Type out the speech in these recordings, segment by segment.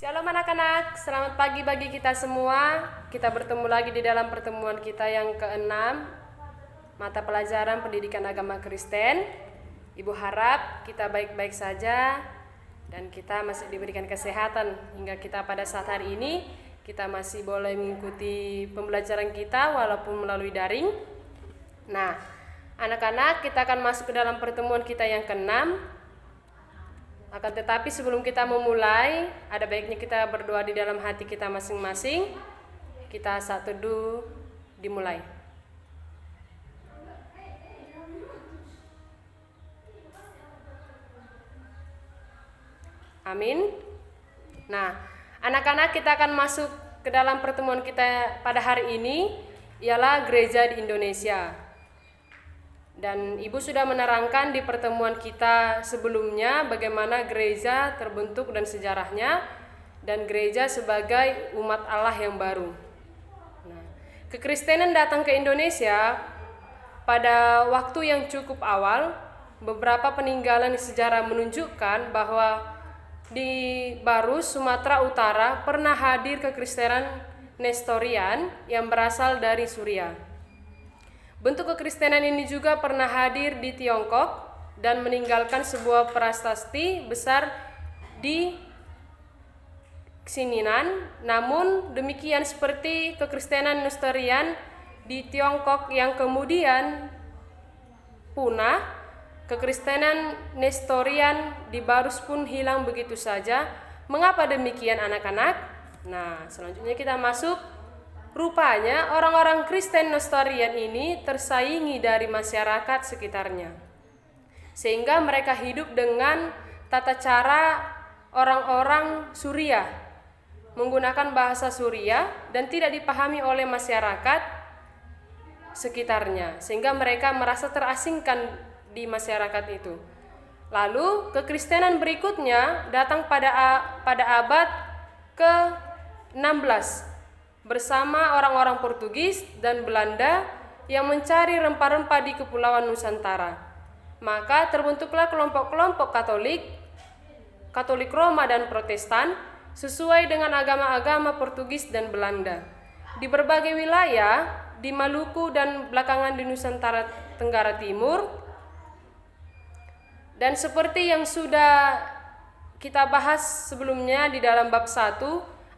Shalom anak-anak, selamat pagi bagi kita semua. Kita bertemu lagi di dalam pertemuan kita yang keenam, mata pelajaran pendidikan agama Kristen. Ibu harap kita baik-baik saja dan kita masih diberikan kesehatan hingga kita pada saat hari ini kita masih boleh mengikuti pembelajaran kita walaupun melalui daring. Nah, anak-anak, kita akan masuk ke dalam pertemuan kita yang keenam. Akan tetapi sebelum kita memulai, ada baiknya kita berdoa di dalam hati kita masing-masing. Kita saat teduh dimulai. Amin. Nah, anak-anak, kita akan masuk ke dalam pertemuan kita pada hari ini, ialah gereja di Indonesia. Dan Ibu sudah menerangkan di pertemuan kita sebelumnya bagaimana gereja terbentuk dan sejarahnya, dan gereja sebagai umat Allah yang baru. Nah, kekristenan datang ke Indonesia pada waktu yang cukup awal. Beberapa peninggalan sejarah menunjukkan bahwa di Barus, Sumatera Utara pernah hadir kekristenan Nestorian yang berasal dari Suriah. Bentuk kekristenan ini juga pernah hadir di Tiongkok dan meninggalkan sebuah prasasti besar di Xininan. Namun demikian seperti kekristenan Nestorian di Tiongkok yang kemudian punah, kekristenan Nestorian di Barus pun hilang begitu saja. Mengapa demikian anak-anak? Nah, selanjutnya kita masuk. Rupanya orang-orang Kristen Nestorian ini tersaingi dari masyarakat sekitarnya, sehingga mereka hidup dengan tata cara orang-orang Suriah, menggunakan bahasa Suriah dan tidak dipahami oleh masyarakat sekitarnya, sehingga mereka merasa terasingkan di masyarakat itu. Lalu kekristenan berikutnya datang pada abad ke-16 bersama orang-orang Portugis dan Belanda yang mencari rempah-rempah di Kepulauan Nusantara. Maka terbentuklah kelompok-kelompok Katolik Roma dan Protestan sesuai dengan agama-agama Portugis dan Belanda. Di berbagai wilayah di Maluku dan belakangan di Nusantara Tenggara Timur. Dan seperti yang sudah kita bahas sebelumnya di dalam bab 1,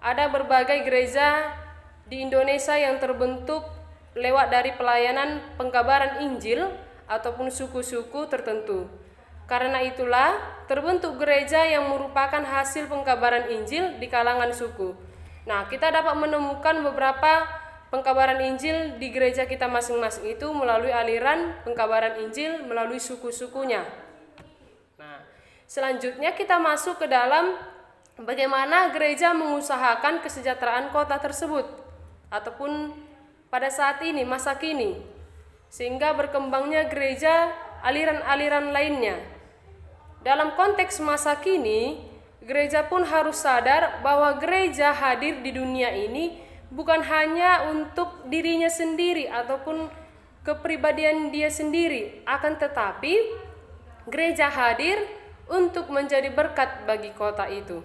ada berbagai gereja di Indonesia yang terbentuk lewat dari pelayanan pengkabaran Injil ataupun suku-suku tertentu. Karena itulah terbentuk gereja yang merupakan hasil pengkabaran Injil di kalangan suku. Nah, kita dapat menemukan beberapa pengkabaran Injil di gereja kita masing-masing itu melalui aliran pengkabaran Injil melalui suku-sukunya. Nah, selanjutnya kita masuk ke dalam bagaimana gereja mengusahakan kesejahteraan kota tersebut ataupun pada saat ini, masa kini, sehingga berkembangnya gereja aliran-aliran lainnya. Dalam konteks masa kini, gereja pun harus sadar bahwa gereja hadir di dunia ini bukan hanya untuk dirinya sendiri ataupun kepribadian dia sendiri, akan tetapi gereja hadir untuk menjadi berkat bagi kota itu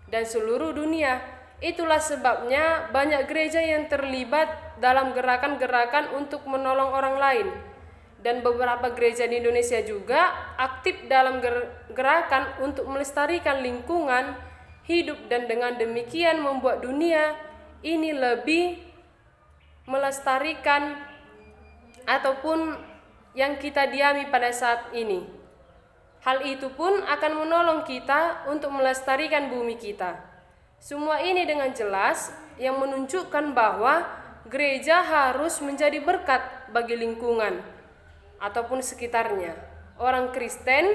dan seluruh dunia. Itulah sebabnya banyak gereja yang terlibat dalam gerakan-gerakan untuk menolong orang lain. Dan beberapa gereja di Indonesia juga aktif dalam gerakan untuk melestarikan lingkungan hidup dan dengan demikian membuat dunia ini lebih melestarikan ataupun yang kita diami pada saat ini. Hal itu pun akan menolong kita untuk melestarikan bumi kita. Semua ini dengan jelas yang menunjukkan bahwa gereja harus menjadi berkat bagi lingkungan ataupun sekitarnya. Orang Kristen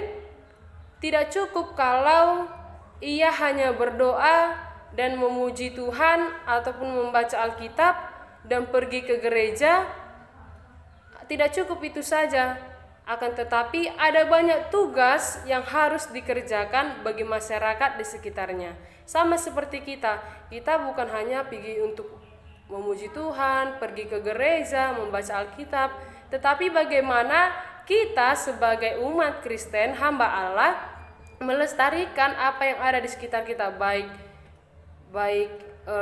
tidak cukup kalau ia hanya berdoa dan memuji Tuhan ataupun membaca Alkitab dan pergi ke gereja. Tidak cukup itu saja. Akan tetapi ada banyak tugas yang harus dikerjakan bagi masyarakat di sekitarnya. Sama seperti kita bukan hanya pergi untuk memuji Tuhan, pergi ke gereja, membaca Alkitab, tetapi bagaimana kita sebagai umat Kristen, hamba Allah, melestarikan apa yang ada di sekitar kita, baik baik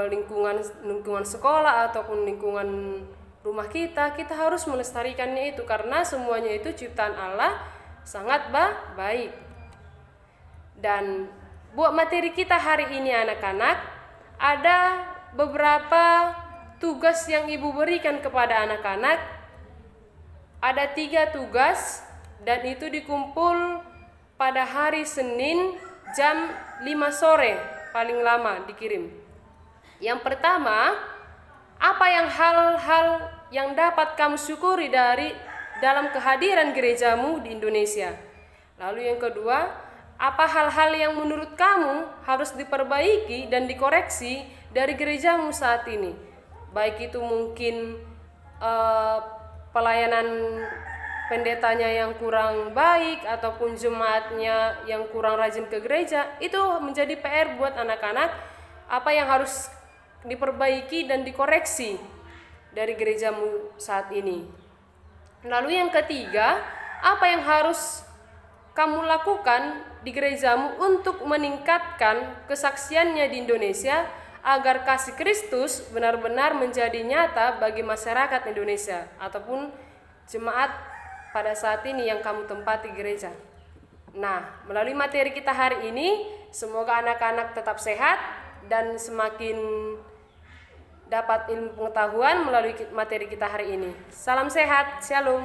lingkungan sekolah ataupun lingkungan rumah kita harus melestarikannya itu, karena semuanya itu ciptaan Allah sangat baik. Dan buat materi kita hari ini anak-anak, ada beberapa tugas yang ibu berikan kepada anak-anak. Ada 3 tugas dan itu dikumpul pada hari Senin jam 5 sore paling lama dikirim. Yang pertama, apa yang hal-hal yang dapat kamu syukuri dalam kehadiran gerejamu di Indonesia? Lalu yang kedua, apa hal-hal yang menurut kamu harus diperbaiki dan dikoreksi dari gerejamu saat ini? Baik itu mungkin pelayanan pendetanya yang kurang baik ataupun jemaatnya yang kurang rajin ke gereja. Itu menjadi PR buat anak-anak, apa yang harus diperbaiki dan dikoreksi dari gerejamu saat ini. Lalu yang ketiga, apa yang harus kamu lakukan di gerejamu untuk meningkatkan kesaksiannya di Indonesia agar kasih Kristus benar-benar menjadi nyata bagi masyarakat Indonesia ataupun jemaat pada saat ini yang kamu tempati gereja. Nah, melalui materi kita hari ini, semoga anak-anak tetap sehat dan semakin dapat ilmu pengetahuan melalui materi kita hari ini. Salam sehat, shalom.